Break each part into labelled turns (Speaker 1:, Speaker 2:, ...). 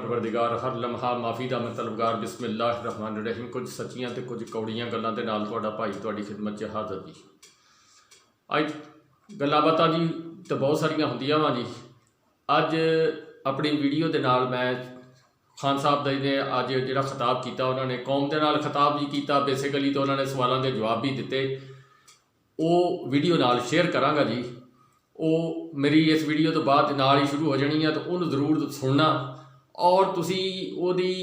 Speaker 1: پروردگار ہر لمحہ معافی دا میں طلبگار بسم اللہ الرحمن الرحیم کچھ سچیاں تے کچھ کوڑیاں گلاں دے نال تہاڈا بھائی تہاڈی خدمت 'چ حاضر جی۔ اج گلاں باتاں جی تے بہت ساریاں ہوندیاں وا جی۔ اج اپنی ویڈیو دے نال میں خان صاحب نے اج جڑا خطاب کیتا انہوں نے قوم دے نال خطاب بھی کیتا، بیسیکلی تو انہوں نے سوالاں دے جواب بھی دیتے، وہ ویڈیو نال شیئر کراں گا جی۔ وہ میری اس ویڈیو تو بعد نال ہی شروع ہو جانی ہے، تو انہوں ضرور سننا اور تسی وہ دی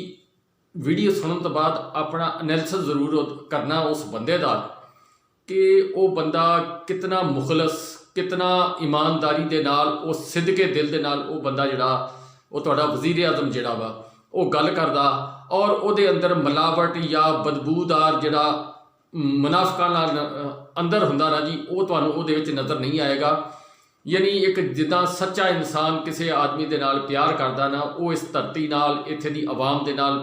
Speaker 1: ویڈیو سنن تو بعد اپنا انالیسس ضرور کرنا اس بندے دا کہ وہ بندہ کتنا مخلص، کتنا ایمانداری دے نال، وہ صدقے دل دے نال وہ بندہ جڑا وہ تہاڈا وزیر اعظم جڑا وا وہ گل کردا، اور وہ دے اندر ملاوٹ یا بدبودار جڑا منافقانہ اندر ہوندا نا جی، وہ تانوں وہ دے وچ نظر نہیں آئے گا۔ یعنی ایک جداں سچا انسان کسی آدمی دے نال پیار کردا نا، وہ اس دھرتی نال اتھے دی عوام دے نال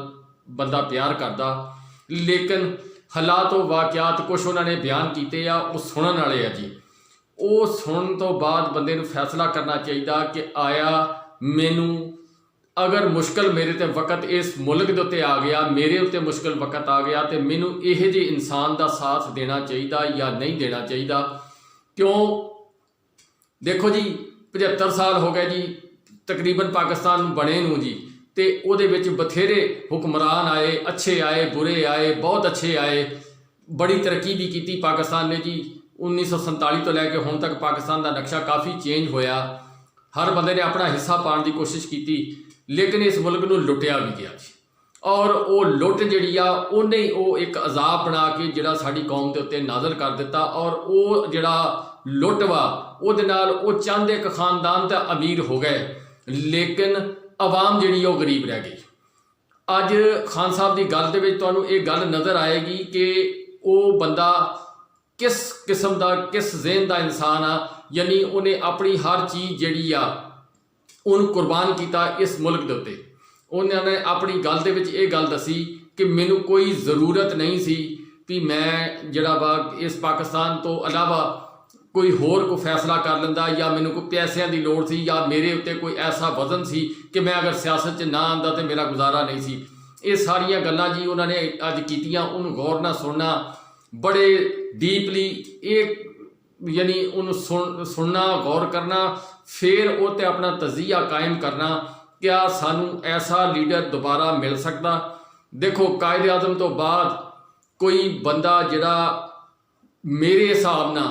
Speaker 1: بندہ پیار کردا، لیکن حالات و واقعات کچھ انہوں نے بیان کیتے آ وہ سنن والے آ جی۔ وہ سنن تو بعد بندے نو فیصلہ کرنا چاہیے کہ آیا مینوں اگر مشکل میرے تے وقت اس ملک دے اتے آ گیا، میرے اتے مشکل وقت آ گیا، تو مینوں یہ جے انسان دا ساتھ دینا چاہیے یا نہیں دینا چاہیے؟ کیوں دیکھو جی 75 سال ہو گئے جی تقریباً پاکستان بنے نو جی، تے او دے وچ بتھیرے حکمران آئے، اچھے آئے، برے آئے، بہت اچھے آئے، بڑی ترقی بھی کیتی پاکستان نے جی۔ 1947 تو لے کے ہن تک پاکستان دا نقشہ کافی چینج ہویا، ہر بندے نے اپنا حصہ پان دی کوشش کیتی، لیکن اس ملک نو لٹیا بھی گیا جی۔ اور وہ لٹ جڑی آ انہیں وہ ایک عذاب بنا کے جڑا ساری قوم دے اتنے نازل کر دیتا، اور وہ جڑا لٹ وا وہ چند ایک خاندان تے امیر ہو گئے، لیکن عوام جڑی وہ غریب رہ گئی۔ اج خان صاحب دی گل دے وچ تانوں یہ گل نظر آئے گی کہ وہ بندہ کس قسم دا، کس ذہن دا انسان آ، یعنی انہیں اپنی ہر چیز جڑی آ ان قربان کیتا اس ملک دے اتے۔ انہوں نے اپنی گل دے وچ یہ گل دسی کہ مینوں کوئی ضرورت نہیں سی کہ میں جڑا وا اس پاکستان تو علاوہ کوئی ہور کو فیصلہ کر لینا، یا مینوں کوئی پیسیاں دی لوڑ سی، یا میرے اتنے کوئی ایسا وزن سی کہ میں اگر سیاست نہ آندا تو میرا گزارا نہیں سی۔ یہ ساریاں گلاں جی انہوں نے اج کیتیاں، ان غور نہ سننا بڑے ڈیپلی، ایک یعنی ان سننا غور کرنا، پھر وہ تے اپنا تجزیہ قائم کرنا، کیا سانوں ایسا لیڈر دوبارہ مل سکتا؟ دیکھو قائد اعظم تو بعد کوئی بندہ جڑا میرے حساب نہ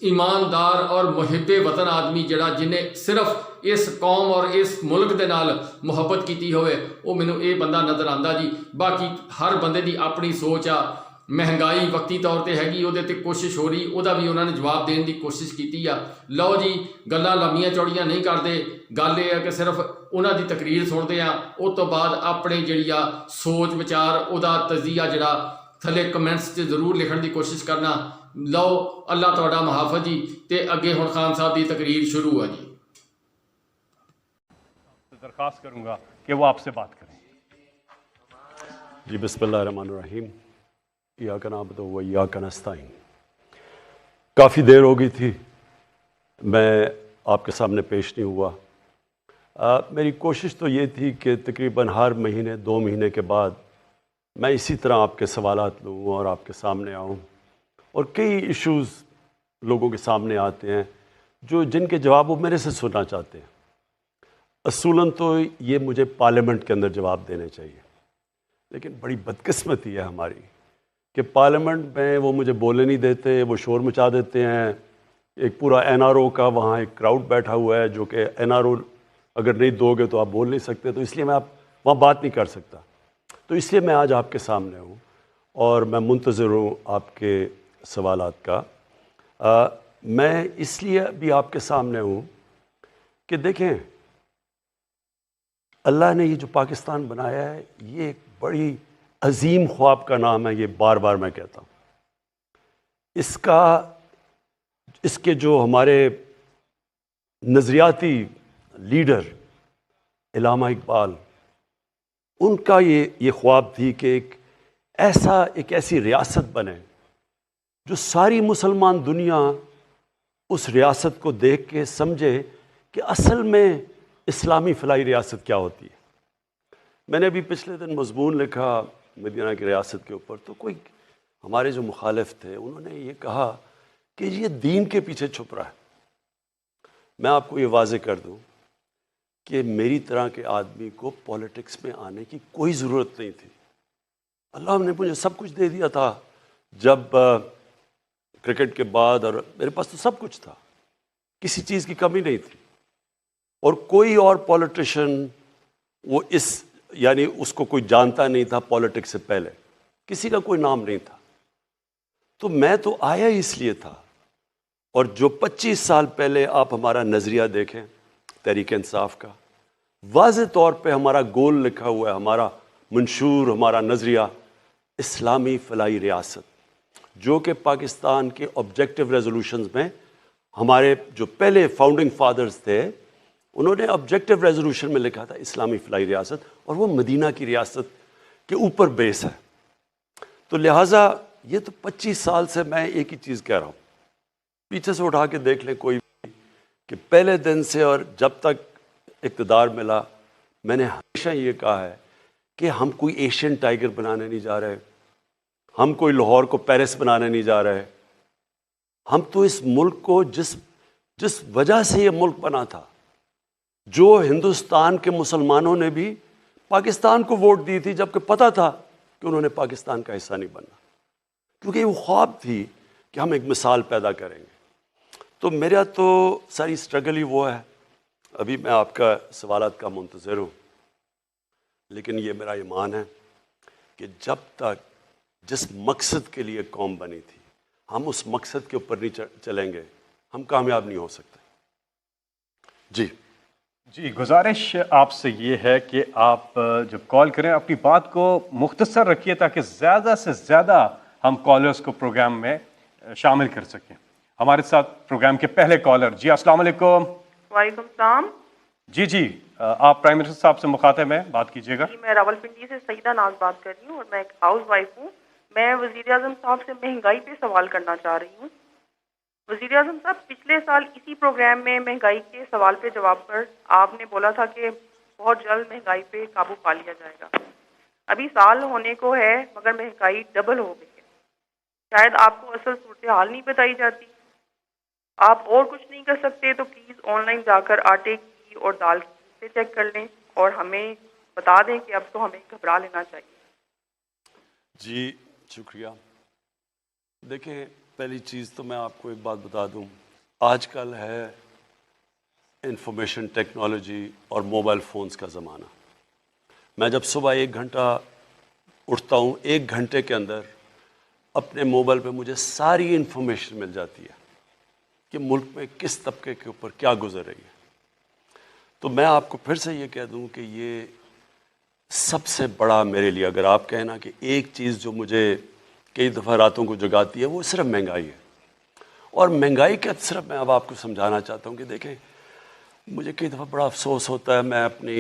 Speaker 1: ایماندار اور محب وطن آدمی جڑا جنہیں صرف اس قوم اور اس ملک دے نال محبت کیتی ہوئے، وہ مینوں یہ بندہ نظر آندا جی۔ باقی ہر بندے دی اپنی سوچ آ، مہنگائی وقتی طور تے ہیگی، وہ تے کوشش ہو رہی، وہ بھی انہوں نے جواب دین دی کوشش کیتی آ۔ لو جی گلاں لمبیاں چوڑیاں نہیں کرتے، گل یہ ہے کہ صرف انہوں دی تقریر سنتے ہیں، اس تو بعد اپنے جڑی آ سوچ وچار وہ تجزیہ جڑا تھلے کمنٹس تے ضرور لکھن دی کوشش کرنا۔ لو اللہ تہاڈا محافظ جی، تے اگے ہن خان صاحب دی تقریر شروع ہے جی۔
Speaker 2: درخواست کروں گا کہ وہ آپ سے بات کریں
Speaker 3: جی۔ بسم اللہ الرحمن الرحیم، ایاک نعبد و ایاک نستعین۔ کافی دیر ہو گئی تھی میں آپ کے سامنے پیش نہیں ہوا۔ میری کوشش تو یہ تھی کہ تقریباً ہر مہینے 2 مہینے کے بعد میں اسی طرح آپ کے سوالات لوں اور آپ کے سامنے آؤں، اور کئی ایشوز لوگوں کے سامنے آتے ہیں جن کے جواب وہ میرے سے سننا چاہتے ہیں۔ اصولاً تو یہ مجھے پارلیمنٹ کے اندر جواب دینے چاہیے، لیکن بڑی بدقسمتی ہے ہماری کہ پارلیمنٹ میں وہ مجھے بولنے نہیں دیتے، وہ شور مچا دیتے ہیں۔ ایک پورا NRO کا وہاں ایک کراؤڈ بیٹھا ہوا ہے جو کہ NRO اگر نہیں دو گے تو آپ بول نہیں سکتے، تو اس لیے میں وہاں بات نہیں کر سکتا۔ تو اس لیے میں آج آپ کے سامنے ہوں اور میں منتظر ہوں آپ کے سوالات کا۔ میں اس لیے بھی آپ کے سامنے ہوں کہ دیکھیں اللہ نے یہ جو پاکستان بنایا ہے یہ ایک بڑی عظیم خواب کا نام ہے، یہ بار بار میں کہتا ہوں۔ اس کے جو ہمارے نظریاتی لیڈر علامہ اقبال، ان کا یہ خواب تھی کہ ایک ایسی ریاست بنے جو ساری مسلمان دنیا اس ریاست کو دیکھ کے سمجھے کہ اصل میں اسلامی فلاحی ریاست کیا ہوتی ہے۔ میں نے ابھی پچھلے دن مضمون لکھا مدینہ کی ریاست کے اوپر، تو کوئی ہمارے جو مخالف تھے انہوں نے یہ کہا کہ یہ دین کے پیچھے چھپ رہا ہے۔ میں آپ کو یہ واضح کر دوں کہ میری طرح کے آدمی کو پولیٹکس میں آنے کی کوئی ضرورت نہیں تھی۔ اللہ نے مجھے سب کچھ دے دیا تھا جب کرکٹ کے بعد، اور میرے پاس تو سب کچھ تھا، کسی چیز کی کمی نہیں تھی، اور کوئی اور پولیٹیشین وہ یعنی اس کو کوئی جانتا نہیں تھا پولیٹکس سے پہلے، کسی کا کوئی نام نہیں تھا۔ تو میں تو آیا اس لیے تھا، اور جو 25 سال پہلے آپ ہمارا نظریہ دیکھیں تحریک انصاف کا، واضح طور پہ ہمارا گول لکھا ہوا ہے، ہمارا منشور، ہمارا نظریہ اسلامی فلاحی ریاست، جو کہ پاکستان کے آبجیکٹیو ریزولوشنز میں ہمارے جو پہلے فاؤنڈنگ فادرز تھے انہوں نے آبجیکٹیو ریزولوشن میں لکھا تھا اسلامی فلاحی ریاست، اور وہ مدینہ کی ریاست کے اوپر بیس ہے۔ تو لہٰذا یہ تو 25 سال سے میں ایک ہی چیز کہہ رہا ہوں، پیچھے سے اٹھا کے دیکھ لیں کوئی بھی، کہ پہلے دن سے اور جب تک اقتدار ملا میں نے ہمیشہ یہ کہا ہے کہ ہم کوئی ایشین ٹائیگر بنانے نہیں جا رہے، ہم کوئی لاہور کو پیرس بنانے نہیں جا رہے، ہم تو اس ملک کو جس وجہ سے یہ ملک بنا تھا، جو ہندوستان کے مسلمانوں نے بھی پاکستان کو ووٹ دی تھی جبکہ پتہ تھا کہ انہوں نے پاکستان کا حصہ نہیں بننا، کیونکہ وہ خواب تھی کہ ہم ایک مثال پیدا کریں گے۔ تو میرا تو ساری سٹرگل ہی وہ ہے۔ ابھی میں آپ کا سوالات کا منتظر ہوں، لیکن یہ میرا ایمان ہے کہ جب تک جس مقصد کے لیے قوم بنی تھی ہم اس مقصد کے اوپر نہیں چلیں گے ہم کامیاب نہیں ہو سکتے۔
Speaker 2: جی گزارش آپ سے یہ ہے کہ آپ جب کال کریں اپنی بات کو مختصر رکھیے تاکہ زیادہ سے زیادہ ہم کالرز کو پروگرام میں شامل کر سکیں۔ ہمارے ساتھ پروگرام کے پہلے کالر، جی السلام علیکم۔
Speaker 4: وعلیکم السلام۔
Speaker 2: جی آپ پرائم منسٹر صاحب سے مخاطب ہیں، بات کیجیے گا۔
Speaker 4: جی میں راولپنڈی سے سیدہ ناز بات کر رہی ہوں، اور میں ایک ہاؤس وائف ہوں۔ میں وزیر اعظم صاحب سے مہنگائی پہ سوال کرنا چاہ رہی ہوں۔ وزیر اعظم صاحب، پچھلے سال اسی پروگرام میں مہنگائی کے سوال پہ جواب پر آپ نے بولا تھا کہ بہت جلد مہنگائی پہ قابو پا لیا جائے گا۔ ابھی سال ہونے کو ہے مگر مہنگائی ڈبل ہو گئی ہے۔ شاید آپ کو اصل صورتحال نہیں بتائی جاتی، آپ اور کچھ نہیں کر سکتے تو پلیز آن لائن جا کر آٹے کی اور دال کی قیمتیں چیک کر لیں اور ہمیں بتا دیں کہ اب تو ہمیں گھبرا لینا چاہیے۔
Speaker 3: جی شکریہ۔ دیکھیں، پہلی چیز تو میں آپ کو ایک بات بتا دوں، آج کل ہے انفارمیشن ٹیکنالوجی اور موبائل فونز کا زمانہ۔ میں جب صبح 1 گھنٹہ اٹھتا ہوں، 1 گھنٹے کے اندر اپنے موبائل پہ مجھے ساری انفارمیشن مل جاتی ہے کہ ملک میں کس طبقے کے اوپر کیا گزر رہی ہے۔ تو میں آپ کو پھر سے یہ کہہ دوں کہ یہ سب سے بڑا میرے لیے، اگر آپ کہیں نا کہ ایک چیز جو مجھے کئی دفعہ راتوں کو جگاتی ہے، وہ صرف مہنگائی ہے۔ اور مہنگائی کا صرف میں اب آپ کو سمجھانا چاہتا ہوں کہ دیکھیں، مجھے کئی دفعہ بڑا افسوس ہوتا ہے،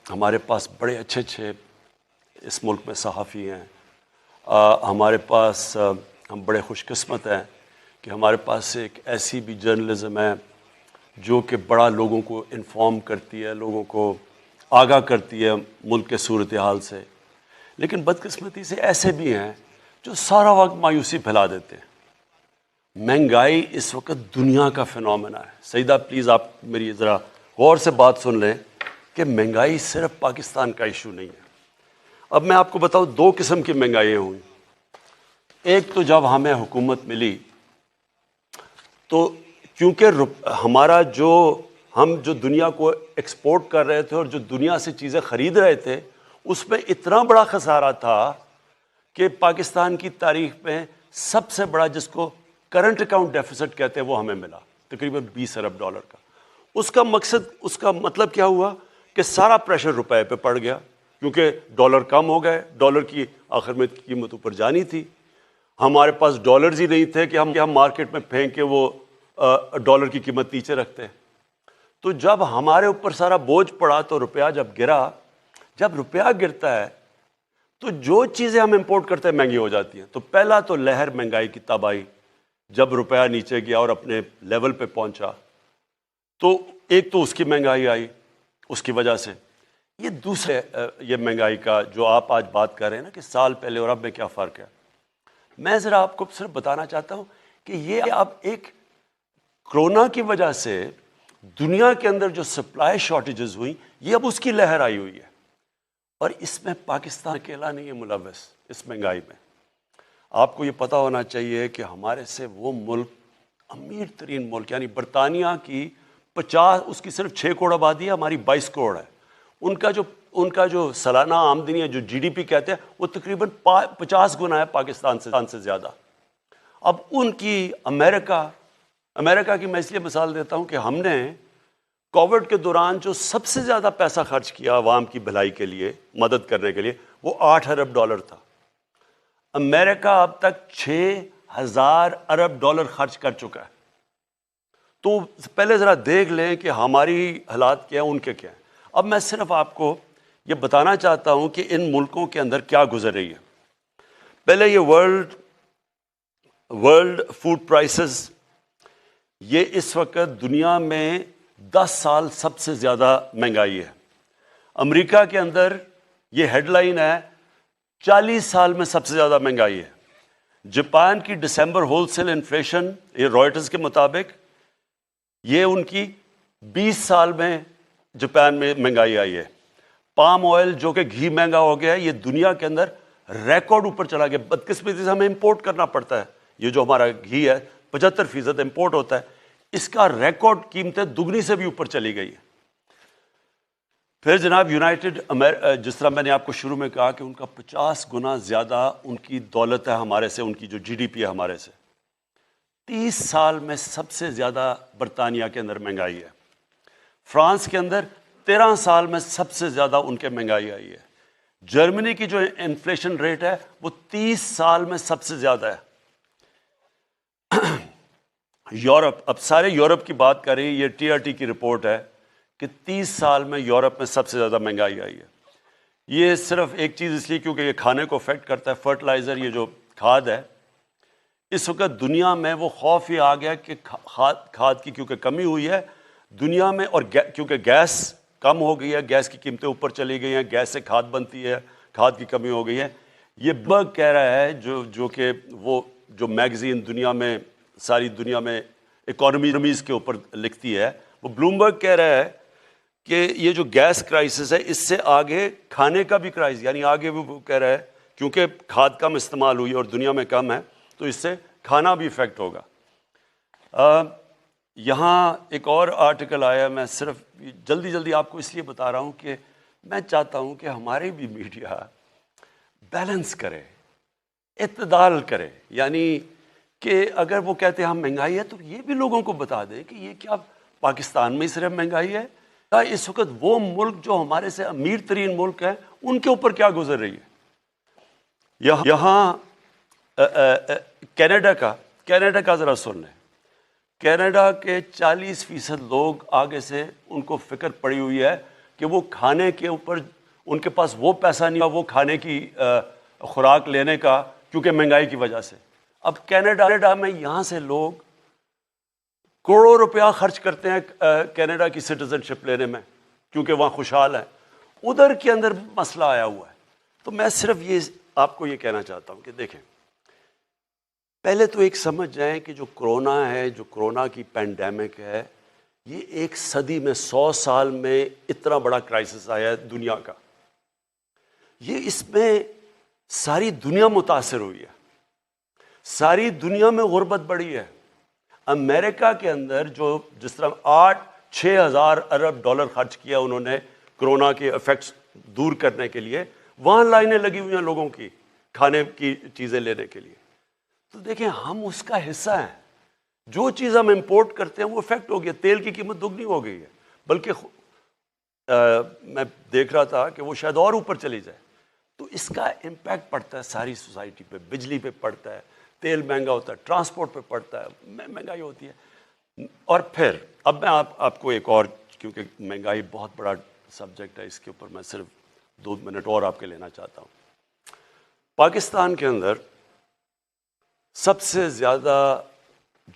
Speaker 3: ہمارے پاس بڑے اچھے اچھے اس ملک میں صحافی ہیں، ہمارے پاس ہم بڑے خوش قسمت ہیں کہ ہمارے پاس ایک ایسی بھی جرنلزم ہے جو کہ بڑا لوگوں کو انفارم کرتی ہے، لوگوں کو آگاہ کرتی ہے ملک کے صورتحال سے۔ لیکن بدقسمتی سے ایسے بھی ہیں جو سارا وقت مایوسی پھیلا دیتے ہیں۔ مہنگائی اس وقت دنیا کا فنومنا ہے۔ سیدہ پلیز آپ میری ذرا غور سے بات سن لیں کہ مہنگائی صرف پاکستان کا ایشو نہیں ہے۔ اب میں آپ کو بتاؤں 2 قسم کی مہنگائیاں ہوئیں۔ ایک تو جب ہمیں حکومت ملی تو کیونکہ ہم جو دنیا کو ایکسپورٹ کر رہے تھے اور جو دنیا سے چیزیں خرید رہے تھے، اس میں اتنا بڑا خسارہ تھا کہ پاکستان کی تاریخ میں سب سے بڑا، جس کو کرنٹ اکاؤنٹ ڈیفیسٹ کہتے ہیں، وہ ہمیں ملا، تقریباً $20 ارب کا۔ اس کا مطلب کیا ہوا کہ سارا پریشر روپے پہ پڑ گیا، کیونکہ ڈالر کم ہو گئے، ڈالر کی آخر میں قیمت اوپر جانی تھی۔ ہمارے پاس ڈالرز ہی نہیں تھے کہ ہم مارکیٹ میں پھینک کے وہ ڈالر کی قیمت نیچے رکھتے ہیں۔ تو جب ہمارے اوپر سارا بوجھ پڑا تو روپیہ جب گرا، جب روپیہ گرتا ہے تو جو چیزیں ہم امپورٹ کرتے ہیں مہنگی ہو جاتی ہیں۔ تو پہلا تو لہر مہنگائی کی تب آئی جب روپیہ نیچے گیا اور اپنے لیول پہ پہنچا، تو ایک تو اس کی مہنگائی آئی اس کی وجہ سے۔ یہ دوسرے یہ مہنگائی کا جو آپ آج بات کر رہے ہیں نا کہ سال پہلے اور اب میں کیا فرق ہے، میں ذرا آپ کو صرف بتانا چاہتا ہوں کہ یہ اب ایک کرونا کی وجہ سے دنیا کے اندر جو سپلائی شارٹیجز ہوئیں، یہ اب اس کی لہر آئی ہوئی ہے، اور اس میں پاکستان اکیلا نہیں ہے ملوث اس مہنگائی میں۔ آپ کو یہ پتہ ہونا چاہیے کہ ہمارے سے وہ ملک، امیر ترین ملک یعنی برطانیہ کی 50، اس کی صرف 6 کروڑ آبادی ہے، ہماری 22 کروڑ ہے، ان کا جو سالانہ آمدنی ہے جو جی ڈی پی کہتے ہیں وہ تقریباً 50 گنا ہے پاکستان سے زیادہ۔ اب ان کی امریکہ کی میں اس لیے مثال دیتا ہوں کہ ہم نے کووڈ کے دوران جو سب سے زیادہ پیسہ خرچ کیا عوام کی بھلائی کے لیے، مدد کرنے کے لیے، وہ $8 ارب تھا۔ امریکہ اب تک 6,000 ارب ڈالر خرچ کر چکا ہے۔ تو پہلے ذرا دیکھ لیں کہ ہماری حالات کیا ہیں، ان کے کیا ہیں۔ اب میں صرف آپ کو یہ بتانا چاہتا ہوں کہ ان ملکوں کے اندر کیا گزر رہی ہے۔ پہلے یہ ورلڈ فوڈ پرائسز، یہ اس وقت دنیا میں 10 سال سب سے زیادہ مہنگائی ہے۔ امریکہ کے اندر یہ ہیڈ لائن ہے 40 سال میں سب سے زیادہ مہنگائی ہے۔ جاپان کی دسمبر ہول سیل انفلیشن، یہ رائٹرز کے مطابق، یہ ان کی 20 سال میں جاپان میں مہنگائی آئی ہے۔ پام آئل جو کہ گھی مہنگا ہو گیا ہے، یہ دنیا کے اندر ریکارڈ اوپر چلا گیا۔ بدقسمتی سے ہمیں امپورٹ کرنا پڑتا ہے، یہ جو ہمارا گھی ہے 75% امپورٹ ہوتا ہے، اس کا ریکارڈ قیمتیں دگنی سے بھی اوپر چلی گئی ہے۔ پھر جناب جس طرح میں نے آپ کو شروع میں کہا کہ ان کا 50 گنا زیادہ ان کی دولت ہے ہمارے سے، ان کی جو جی ڈی پی ہے ہمارے سے۔ 30 سال میں سب سے زیادہ برطانیہ کے اندر مہنگائی ہے۔ فرانس کے اندر 13 سال میں سب سے زیادہ ان کے مہنگائی آئی ہے۔ جرمنی کی جو انفلیشن ریٹ ہے وہ 30 سال میں سب سے زیادہ ہے۔ یورپ، اب سارے یورپ کی بات کر رہی ہے، یہ ٹی آر ٹی کی رپورٹ ہے کہ 30 سال میں یورپ میں سب سے زیادہ مہنگائی آئی ہے۔ یہ صرف ایک چیز اس لیے کیونکہ یہ کھانے کو افیکٹ کرتا ہے، فرٹیلائزر، یہ جو کھاد ہے، اس وقت دنیا میں وہ خوف یہ آ گیا کہ کھاد کی کیونکہ کمی ہوئی ہے دنیا میں، اور کیونکہ گیس کم ہو گئی ہے، گیس کی قیمتیں اوپر چلی گئی ہیں، گیس سے کھاد بنتی ہے، کھاد کی کمی ہو گئی ہے۔ یہ برگ کہہ رہا ہے جو کہ وہ جو میگزین دنیا میں، ساری دنیا میں اکانومیز کے اوپر لکھتی ہے، وہ بلومبرگ کہہ رہا ہے کہ یہ جو گیس کرائسس ہے اس سے آگے کھانے کا بھی کرائسس، یعنی آگے وہ کہہ رہا ہے کیونکہ کھاد کم استعمال ہوئی اور دنیا میں کم ہے تو اس سے کھانا بھی افیکٹ ہوگا۔ یہاں ایک اور آرٹیکل آیا، میں صرف جلدی آپ کو اس لیے بتا رہا ہوں کہ میں چاہتا ہوں کہ ہمارے بھی میڈیا بیلنس کرے، اعتدال کرے، یعنی کہ اگر وہ کہتے ہیں ہم مہنگائی ہے تو یہ بھی لوگوں کو بتا دیں کہ یہ کیا پاکستان میں صرف مہنگائی ہے، اس وقت وہ ملک جو ہمارے سے امیر ترین ملک ہے ان کے اوپر کیا گزر رہی ہے۔ یہاں کینیڈا کا ذرا سن لیں۔ کینیڈا کے 40% لوگ آگے سے ان کو فکر پڑی ہوئی ہے کہ وہ کھانے کے اوپر ان کے پاس وہ پیسہ نہیں ہے وہ کھانے کی خوراک لینے کا، کیونکہ مہنگائی کی وجہ سے۔ اب کینیڈا میں یہاں سے لوگ کروڑوں روپیہ خرچ کرتے ہیں کینیڈا کی سٹیزن شپ لینے میں، کیونکہ وہاں خوشحال ہیں۔ ادھر کے اندر مسئلہ آیا ہوا ہے۔ تو میں صرف یہ آپ کو یہ کہنا چاہتا ہوں کہ دیکھیں، پہلے تو ایک سمجھ جائیں کہ جو کرونا ہے، جو کرونا کی پینڈیمک ہے، یہ ایک صدی میں 100 سال میں اتنا بڑا کرائسس آیا ہے دنیا کا۔ یہ اس میں ساری دنیا متاثر ہوئی ہے، ساری دنیا میں غربت بڑھی ہے۔ امریکہ کے اندر جو جس طرح 6,000 ارب ڈالر خرچ کیا انہوں نے کرونا کے ایفیکٹس دور کرنے کے لیے، وہاں لائنیں لگی ہوئی ہیں لوگوں کی کھانے کی چیزیں لینے کے لیے۔ تو دیکھیں ہم اس کا حصہ ہیں، جو چیز ہم امپورٹ کرتے ہیں وہ افیکٹ ہو گیا، تیل کی قیمت دگنی ہو گئی ہے، بلکہ میں دیکھ رہا تھا کہ وہ شاید اور اوپر چلی جائے۔ تو اس کا امپیکٹ پڑتا ہے ساری سوسائٹی پہ، بجلی پہ پڑتا ہے، تیل مہنگا ہوتا ہے، ٹرانسپورٹ پہ پڑتا ہے، مہنگائی ہوتی ہے۔ اور پھر اب میں آپ کو ایک اور، کیونکہ مہنگائی بہت بڑا سبجیکٹ ہے، اس کے اوپر میں صرف 2 منٹ اور آپ کے لینا چاہتا ہوں۔ پاکستان کے اندر سب سے زیادہ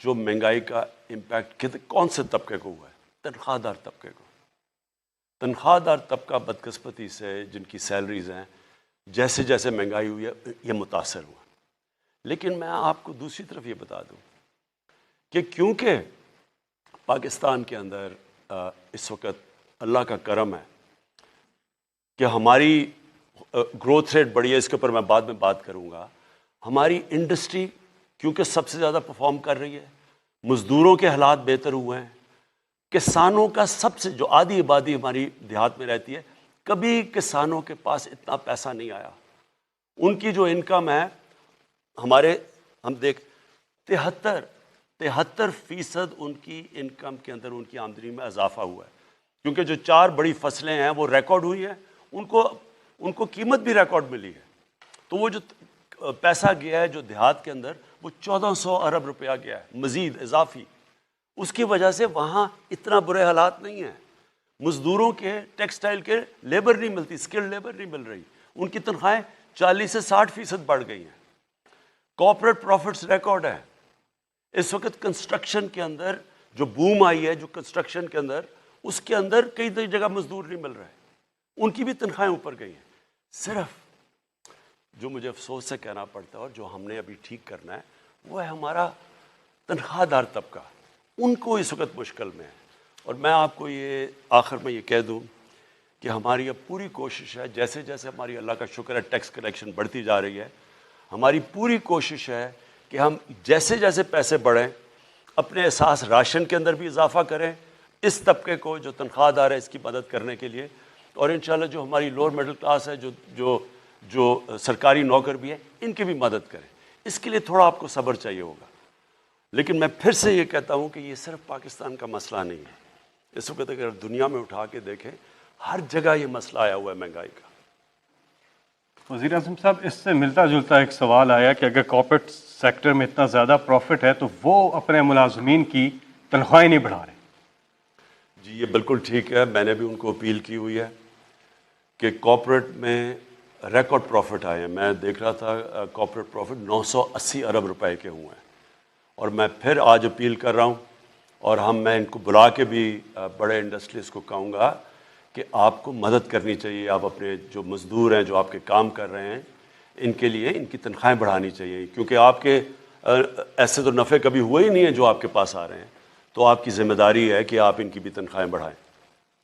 Speaker 3: جو مہنگائی کا امپیکٹ کون سے طبقے کو ہوا ہے؟ تنخواہ دار طبقے کو۔ تنخواہ دار طبقہ بدقسمتی سے جن کی سیلریز ہیں جیسے جیسے مہنگائی ہوئی ہے یہ متاثر ہوا. لیکن میں آپ کو دوسری طرف یہ بتا دوں کہ کیونکہ پاکستان کے اندر اس وقت اللہ کا کرم ہے کہ ہماری گروتھ ریٹ بڑی ہے, اس کے اوپر میں بعد میں بات کروں گا. ہماری انڈسٹری کیونکہ سب سے زیادہ پرفارم کر رہی ہے, مزدوروں کے حالات بہتر ہوئے ہیں, کسانوں کا سب سے جو آدھی آبادی ہماری دیہات میں رہتی ہے, کبھی کسانوں کے پاس اتنا پیسہ نہیں آیا. ان کی جو انکم ہے ہم دیکھ 73% ان کی انکم کے اندر ان کی آمدنی میں اضافہ ہوا ہے, کیونکہ جو 4 بڑی فصلیں ہیں وہ ریکارڈ ہوئی ہیں, ان کو قیمت بھی ریکارڈ ملی ہے. تو وہ جو پیسہ گیا ہے جو دیہات کے اندر وہ 1400 ارب روپیہ گیا ہے مزید اضافی. اس کی وجہ سے وہاں اتنا برے حالات نہیں ہیں. مزدوروں کے ٹیکسٹائل کے لیبر نہیں ملتی, اسکلڈ لیبر نہیں مل رہی, ان کی تنخواہیں 40 سے 60% بڑھ گئی ہیں. کارپوریٹ پروفٹس ریکارڈ ہے. اس وقت کنسٹرکشن کے اندر جو بوم آئی ہے, جو کنسٹرکشن کے اندر, اس کے اندر کئی جگہ مزدور نہیں مل رہے, ان کی بھی تنخواہیں اوپر گئی ہیں. صرف جو مجھے افسوس سے کہنا پڑتا ہے اور جو ہم نے ابھی ٹھیک کرنا ہے وہ ہے ہمارا تنخواہ دار طبقہ. ان کو اس وقت مشکل میں ہے. اور میں آپ کو یہ آخر میں یہ کہہ دوں کہ ہماری اب پوری کوشش ہے, جیسے جیسے ہماری اللہ کا شکر ہے ٹیکس کلیکشن بڑھتی جا رہی ہے, ہماری پوری کوشش ہے کہ ہم جیسے جیسے پیسے بڑھیں اپنے احساس راشن کے اندر بھی اضافہ کریں, اس طبقے کو جو تنخواہ دار ہے اس کی مدد کرنے کے لیے. اور انشاءاللہ جو ہماری لوور مڈل کلاس ہے, جو سرکاری نوکر بھی ہے, ان کی بھی مدد کریں. اس کے لیے تھوڑا آپ کو صبر چاہیے ہوگا. لیکن میں پھر سے یہ کہتا ہوں کہ یہ صرف پاکستان کا مسئلہ نہیں ہے. اس وقت اگر دنیا میں اٹھا کے دیکھیں ہر جگہ یہ مسئلہ آیا ہوا ہے مہنگائی کا.
Speaker 2: وزیر اعظم صاحب, اس سے ملتا جلتا ایک سوال آیا کہ اگر کارپوریٹ سیکٹر میں اتنا زیادہ پروفٹ ہے تو وہ اپنے ملازمین کی تنخواہیں نہیں بڑھا رہے.
Speaker 3: جی یہ بالکل ٹھیک ہے. میں نے بھی ان کو اپیل کی ہوئی ہے کہ کارپوریٹ میں ریکارڈ پروفٹ آئے ہیں. میں دیکھ رہا تھا کارپوریٹ پروفٹ 980 ارب روپے کے ہوئے ہیں. اور میں پھر آج اپیل کر رہا ہوں اور میں ان کو بلا کے بھی بڑے انڈسٹریز کو کہوں گا کہ آپ کو مدد کرنی چاہیے. آپ اپنے جو مزدور ہیں جو آپ کے کام کر رہے ہیں ان کے لیے ان کی تنخواہیں بڑھانی چاہیے, کیونکہ آپ کے ایسے تو نفع کبھی ہوئے ہی نہیں ہیں جو آپ کے پاس آ رہے ہیں. تو آپ کی ذمہ داری ہے کہ آپ ان کی بھی تنخواہیں بڑھائیں.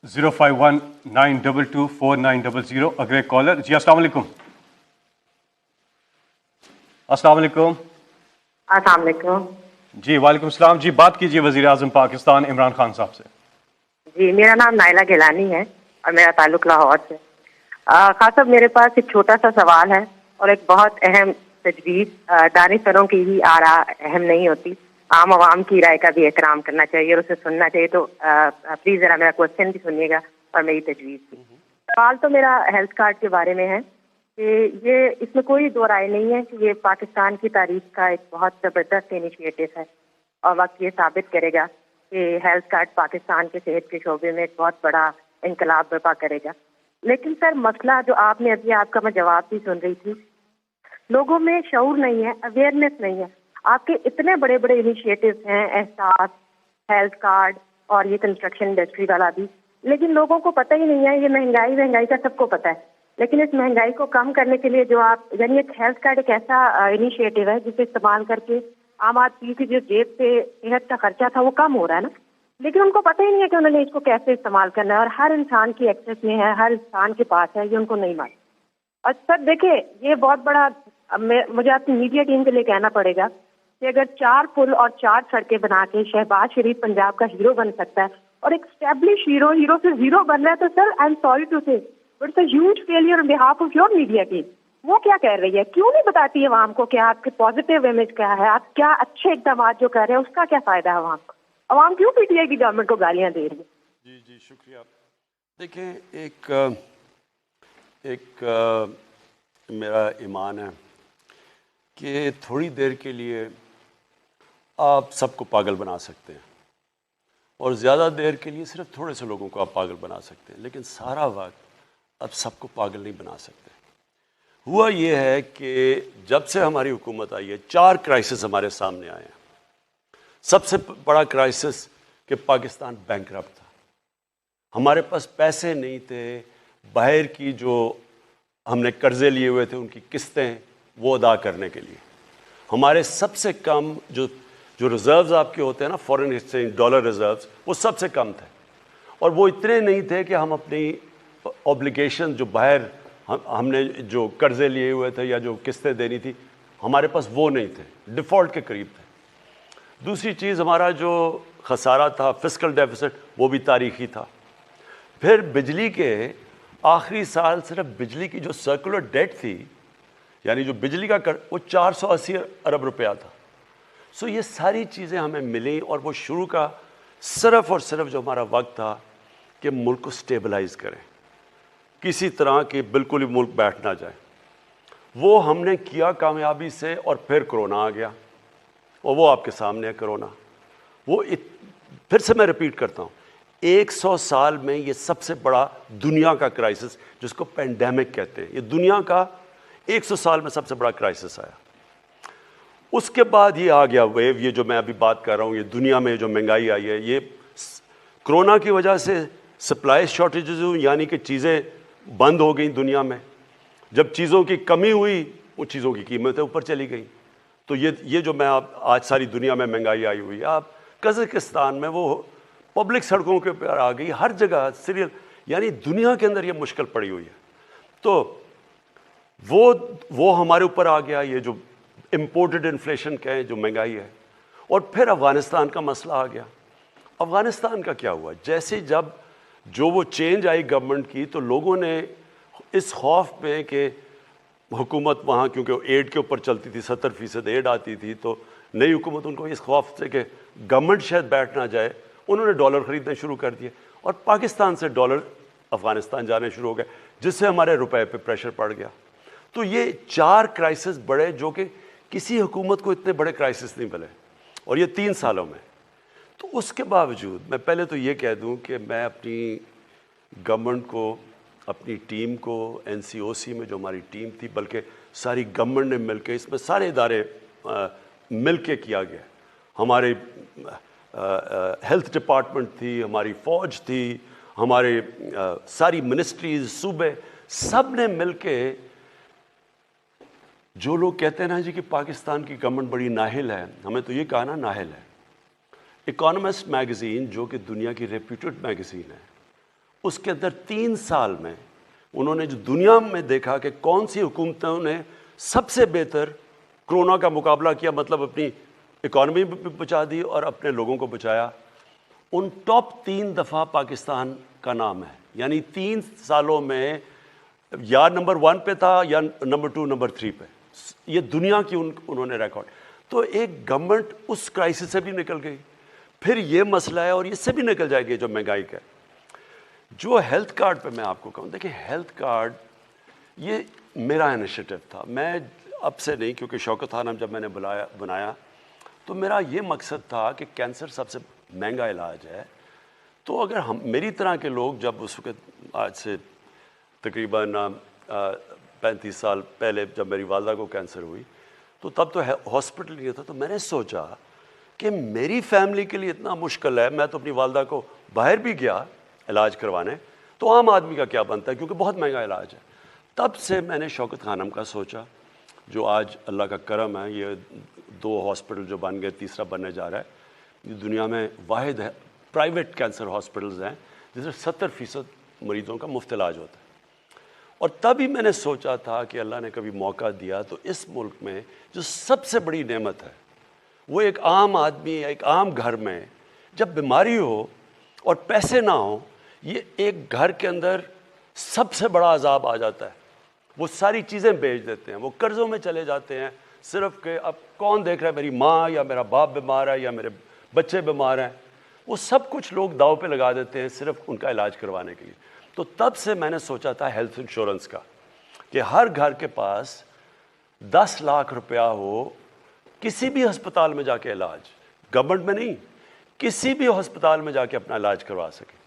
Speaker 2: 051-922-4900 اگلے کالر. جی السلام علیکم. السلام علیکم.
Speaker 5: السلام علیکم.
Speaker 2: جی وعلیکم السلام. جی بات کیجیے وزیر اعظم پاکستان عمران خان صاحب سے.
Speaker 5: جی میرا نام نائلہ گیلانی ہے اور میرا تعلق لاہور سے. خان صاحب میرے پاس ایک چھوٹا سا سوال ہے اور ایک بہت اہم تجویز. دانشوروں کی ہی آراء اہم نہیں ہوتی, عام عوام کی رائے کا بھی احترام کرنا چاہیے اور اسے سننا چاہیے. تو پلیز ذرا میرا کوشچن بھی سنیے گا اور میری تجویز بھی. سوال تو میرا ہیلتھ کارڈ کے بارے میں ہے کہ یہ اس میں کوئی دو رائے نہیں ہے کہ یہ پاکستان کی تاریخ کا ایک بہت زبردست انیشیٹو ہے اور وقت یہ ثابت کرے گا کہ ہیلتھ کارڈ پاکستان کے صحت کے شعبے میں ایک بہت بڑا انقلاب برپا کرے گا. لیکن سر مسئلہ جو آپ نے ابھی, آپ کا میں جواب بھی سن رہی تھی, لوگوں میں شعور نہیں ہے, اویئرنیس نہیں ہے. آپ کے اتنے بڑے بڑے انیشیٹوز ہیں, احساس, ہیلتھ کارڈ اور یہ کنسٹرکشن انڈسٹری والا بھی, لیکن لوگوں کو پتہ ہی نہیں ہے. یہ مہنگائی کا سب کو پتہ ہے, لیکن اس مہنگائی کو کم کرنے کے لیے جو آپ یعنی ایک ہیلتھ کارڈ ایک ایسا انیشیٹو ہے جسے استعمال کر کے عام آدمی کی جو جیب سے صحت کا خرچہ تھا وہ کم ہو رہا ہے نا, لیکن ان کو پتہ ہی نہیں ہے کہ انہوں نے اس کو کیسے استعمال کرنا ہے. اور ہر انسان کی ایکسیس میں ہے, ہر انسان کے پاس ہے, یہ ان کو نہیں معلوم. اور سر دیکھیں یہ بہت بڑا, مجھے آپ کی میڈیا ٹیم کے لیے کہنا پڑے گا کہ اگر 4 پل اور 4 سڑکیں بنا کے شہباز شریف پنجاب کا ہیرو بن سکتا ہے اور ایک اسٹیبلش ہیرو سے زیرو بن رہا ہے, تو sir I am sorry to say but it's a huge failure on behalf of your media team. وہ کیا کہہ رہی ہے, کیوں نہیں بتاتی ہے عوام کو کہ آپ کے پازیٹیو امیج کیا ہے, آپ کیا اچھے اقدامات جو کر رہے ہیں اس کا کیا فائدہ ہے عوام کو. عوام کیوں پی ٹی آئی کی گورنمنٹ کو گالیاں دے رہی ہے.
Speaker 3: جی شکریہ. دیکھیں ایک میرا ایمان ہے کہ تھوڑی دیر کے لیے آپ سب کو پاگل بنا سکتے ہیں اور زیادہ دیر کے لیے صرف تھوڑے سے لوگوں کو آپ پاگل بنا سکتے ہیں, لیکن سارا وقت اب سب کو پاگل نہیں بنا سکتے. ہوا یہ ہے کہ جب سے ہماری حکومت آئی ہے 4 کرائسس ہمارے سامنے آئے ہیں. سب سے بڑا کرائسس کہ پاکستان بینکرپٹ تھا. ہمارے پاس پیسے نہیں تھے باہر کی جو ہم نے قرضے لیے ہوئے تھے ان کی قسطیں وہ ادا کرنے کے لیے. ہمارے سب سے کم جو ریزروز آپ کے ہوتے ہیں نا فارن ایکسچینج ڈالر ریزروز وہ سب سے کم تھے, اور وہ اتنے نہیں تھے کہ ہم اپنی اوبلیگیشن جو باہر ہم نے جو قرضے لیے ہوئے تھے یا جو قسطیں دینی تھی ہمارے پاس وہ نہیں تھے, ڈیفالٹ کے قریب تھے. دوسری چیز ہمارا جو خسارہ تھا فسکل ڈیفیسٹ وہ بھی تاریخی تھا. پھر بجلی کے آخری سال صرف بجلی کی جو سرکولر ڈیٹ تھی یعنی جو بجلی کا وہ 480 ارب روپیہ تھا. سو یہ ساری چیزیں ہمیں ملیں اور وہ شروع کا صرف اور صرف جو ہمارا وقت تھا کہ ملک کو سٹیبلائز کریں, کسی طرح کے بالکل ہی ملک بیٹھ نہ جائے, وہ ہم نے کیا کامیابی سے. اور پھر کرونا آ گیا اور وہ آپ کے سامنے ہے کرونا. وہ پھر سے میں ریپیٹ کرتا ہوں 100 سال میں یہ سب سے بڑا دنیا کا کرائسس جس کو پینڈیمک کہتے ہیں, یہ دنیا کا 100 سال میں سب سے بڑا کرائسس آیا. اس کے بعد یہ آ گیا ویو, یہ جو میں ابھی بات کر رہا ہوں, یہ دنیا میں جو مہنگائی آئی ہے یہ کرونا کی وجہ سے سپلائی شارٹیجز ہوئی یعنی کہ چیزیں بند ہو گئیں دنیا میں. جب چیزوں کی کمی ہوئی وہ چیزوں کی قیمتیں اوپر چلی گئیں. تو یہ جو میں آج ساری دنیا میں مہنگائی آئی ہوئی ہے, آپ قزاقستان میں وہ پبلک سڑکوں کے اوپر آ گئی, ہر جگہ سیریل, یعنی دنیا کے اندر یہ مشکل پڑی ہوئی ہے. تو وہ ہمارے اوپر آ گیا, یہ جو امپورٹڈ انفلیشن کہیں جو مہنگائی ہے. اور پھر افغانستان کا مسئلہ آ گیا. افغانستان کا کیا ہوا, جیسے جب جو وہ چینج آئی گورنمنٹ کی تو لوگوں نے اس خوف میں کہ حکومت وہاں کیونکہ ایڈ کے اوپر چلتی تھی 70% ایڈ آتی تھی, تو نئی حکومت ان کو اس خوف سے کہ گورنمنٹ شاید بیٹھ نہ جائے انہوں نے ڈالر خریدنے شروع کر دیے اور پاکستان سے ڈالر افغانستان جانے شروع ہو گئے جس سے ہمارے روپے پہ پریشر پڑ گیا. تو یہ 4 کرائسس بڑے جو کہ کسی حکومت کو اتنے بڑے کرائسس نہیں ملے اور یہ 3 سالوں میں. تو اس کے باوجود میں پہلے تو یہ کہہ دوں کہ میں اپنی گورنمنٹ کو, اپنی ٹیم کو, NCOC میں جو ہماری ٹیم تھی بلکہ ساری گورنمنٹ نے مل کے, اس میں سارے ادارے مل کے کیا گیا. ہمارے ہیلتھ ڈپارٹمنٹ تھی, ہماری فوج تھی, ہمارے ساری منسٹریز, صوبے, سب نے مل کے. جو لوگ کہتے ہیں نا جی کہ پاکستان کی گورنمنٹ بڑی نااہل ہے, ہمیں تو یہ کہا نا نااہل ہے. اکانومسٹ میگزین جو کہ دنیا کی ریپیوٹڈ میگزین ہے, اس کے اندر 3 سال میں انہوں نے جو دنیا میں دیکھا کہ کون سی حکومتوں نے سب سے بہتر کرونا کا مقابلہ کیا, مطلب اپنی اکانومی بھی بچا دی اور اپنے لوگوں کو بچایا, ان ٹاپ 3 دفعہ پاکستان کا نام ہے. یعنی 3 سالوں میں یا نمبر 1 پہ تھا یا نمبر 2 نمبر 3 پہ. یہ دنیا کی انہوں نے ریکارڈ. تو ایک گورنمنٹ اس کرائسس سے بھی نکل گئی. پھر یہ مسئلہ ہے اور اس سے بھی نکل جائے گی جو مہنگائی کا. جو ہیلتھ کارڈ پہ میں آپ کو کہوں, دیکھیں ہیلتھ کارڈ یہ میرا انیشیٹو تھا. میں اب سے نہیں, کیونکہ شوکت خانم جب میں نے بنایا تو میرا یہ مقصد تھا کہ کینسر سب سے مہنگا علاج ہے. تو اگر میری طرح کے لوگ جب اس وقت آج سے تقریباً 35 سال پہلے جب میری والدہ کو کینسر ہوئی تو تب تو ہاسپٹل نہیں تھا, تو میں نے سوچا کہ میری فیملی کے لیے اتنا مشکل ہے, میں تو اپنی والدہ کو باہر بھی گیا علاج کروانے, تو عام آدمی کا کیا بنتا ہے کیونکہ بہت مہنگا علاج ہے. تب سے میں نے شوکت خانم کا سوچا, جو آج اللہ کا کرم ہے یہ 2 ہاسپٹل جو بن گئے, تیسرا بننے جا رہا ہے. یہ دنیا میں واحد ہے پرائیویٹ کینسر ہاسپٹلز ہیں جس میں 70% مریضوں کا مفت علاج ہوتا ہے. اور تبھی میں نے سوچا تھا کہ اللہ نے کبھی موقع دیا تو اس ملک میں جو سب سے بڑی نعمت ہے وہ ایک عام آدمی, ایک عام گھر میں جب بیماری ہو اور پیسے نہ ہوں, یہ ایک گھر کے اندر سب سے بڑا عذاب آ جاتا ہے. وہ ساری چیزیں بیچ دیتے ہیں, وہ قرضوں میں چلے جاتے ہیں, صرف کہ اب کون دیکھ رہا ہے, میری ماں یا میرا باپ بیمار ہے یا میرے بچے بیمار ہیں. وہ سب کچھ لوگ داؤ پہ لگا دیتے ہیں صرف ان کا علاج کروانے کے لیے. تو تب سے میں نے سوچا تھا ہیلتھ انشورنس کا, کہ ہر گھر کے پاس 10 لاکھ روپیہ ہو, کسی بھی ہسپتال میں جا کے علاج, گورنمنٹ میں نہیں, کسی بھی ہسپتال میں جا کے اپنا علاج کروا سکے.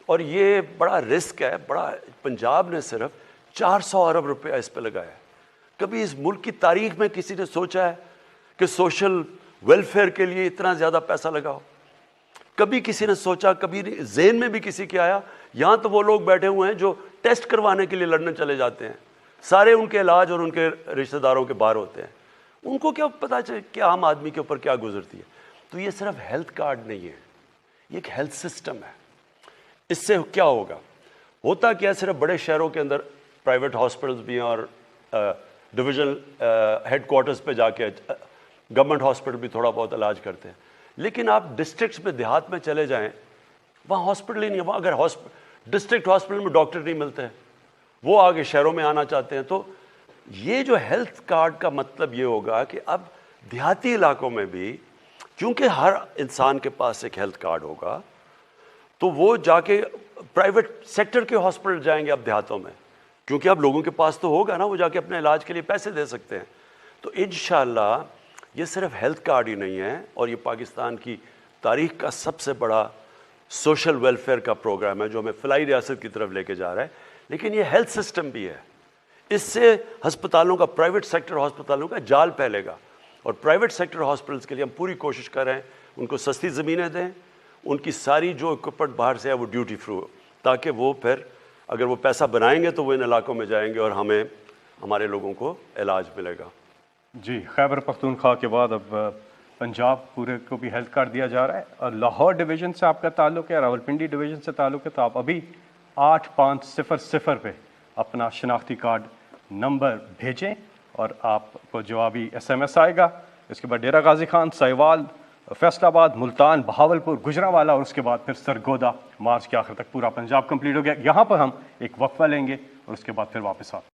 Speaker 3: اور یہ بڑا رسک ہے, بڑا. پنجاب نے صرف 400 ارب روپیہ اس پہ لگایا ہے. کبھی اس ملک کی تاریخ میں کسی نے سوچا ہے کہ سوشل ویلفیئر کے لیے اتنا زیادہ پیسہ لگاؤ؟ کبھی کسی نے سوچا, کبھی ذہن میں بھی کسی کے آیا؟ یہاں تو وہ لوگ بیٹھے ہوئے ہیں جو ٹیسٹ کروانے کے لیے لندن چلے جاتے ہیں, سارے ان کے علاج اور ان کے رشتہ داروں کے باہر ہوتے ہیں, ان کو کیا پتہ چلے کہ عام آدمی کے اوپر کیا گزرتی ہے؟ تو یہ صرف ہیلتھ کارڈ نہیں ہے, یہ ایک ہیلتھ سسٹم ہے. اس سے کیا ہوگا؟ ہوتا کیا, صرف بڑے شہروں کے اندر پرائیویٹ ہاسپٹلز بھی ہیں اور ڈویژن ہیڈ کوارٹرز پہ جا کے گورنمنٹ ہاسپٹل بھی تھوڑا بہت علاج کرتے ہیں, لیکن آپ ڈسٹرکٹس میں, دیہات میں چلے جائیں, وہاں ہاسپٹل ہی نہیں ہے. وہاں اگر ڈسٹرکٹ ہاسپٹل میں ڈاکٹر نہیں ملتے, وہ آگے شہروں میں آنا چاہتے ہیں. تو یہ جو ہیلتھ کارڈ کا مطلب یہ ہوگا کہ اب دیہاتی علاقوں میں بھی, کیونکہ ہر انسان کے پاس ایک ہیلتھ کارڈ ہوگا, تو وہ جا کے پرائیویٹ سیکٹر کے ہاسپٹل جائیں گے اب دیہاتوں میں, کیونکہ اب لوگوں کے پاس تو ہوگا نا, وہ جا کے اپنے علاج کے لیے پیسے دے سکتے ہیں. تو انشاءاللہ یہ صرف ہیلتھ کارڈ ہی نہیں ہے, اور یہ پاکستان کی تاریخ کا سب سے بڑا سوشل ویلفیئر کا پروگرام ہے جو ہمیں فلاحی ریاست کی طرف لے کے جا رہا ہے. لیکن یہ ہیلتھ سسٹم بھی ہے. اس سے ہسپتالوں کا, پرائیویٹ سیکٹر ہسپتالوں کا جال پھیلے گا, اور پرائیویٹ سیکٹر ہاسپٹلس کے لیے ہم پوری کوشش کر رہے ہیں ان کو سستی زمینیں دیں, ان کی ساری جو اکوپمنٹ باہر سے ہے وہ ڈیوٹی فری ہو, تاکہ وہ پھر اگر وہ پیسہ بنائیں گے تو وہ ان علاقوں میں جائیں گے اور ہمیں, ہمارے لوگوں کو علاج ملے گا.
Speaker 2: جی, خیبر پختونخوا کے بعد اب پنجاب پورے کو بھی ہیلتھ کارڈ دیا جا رہا ہے, اور لاہور ڈویژن سے آپ کا تعلق ہے, راولپنڈی ڈویژن سے تعلق ہے, تو آپ ابھی 8500 پہ اپنا شناختی کارڈ نمبر بھیجیں اور آپ کو جوابی SMS آئے گا. اس کے بعد ڈیرہ غازی خان, سہیوال, فیصل آباد, ملتان, بہاولپور, گجرانوالہ, اور اس کے بعد پھر سرگودا. مارچ کے آخر تک پورا پنجاب کمپلیٹ ہو گیا. یہاں پر ہم ایک وقفہ لیں گے اور اس کے بعد پھر واپس آتے ہیں.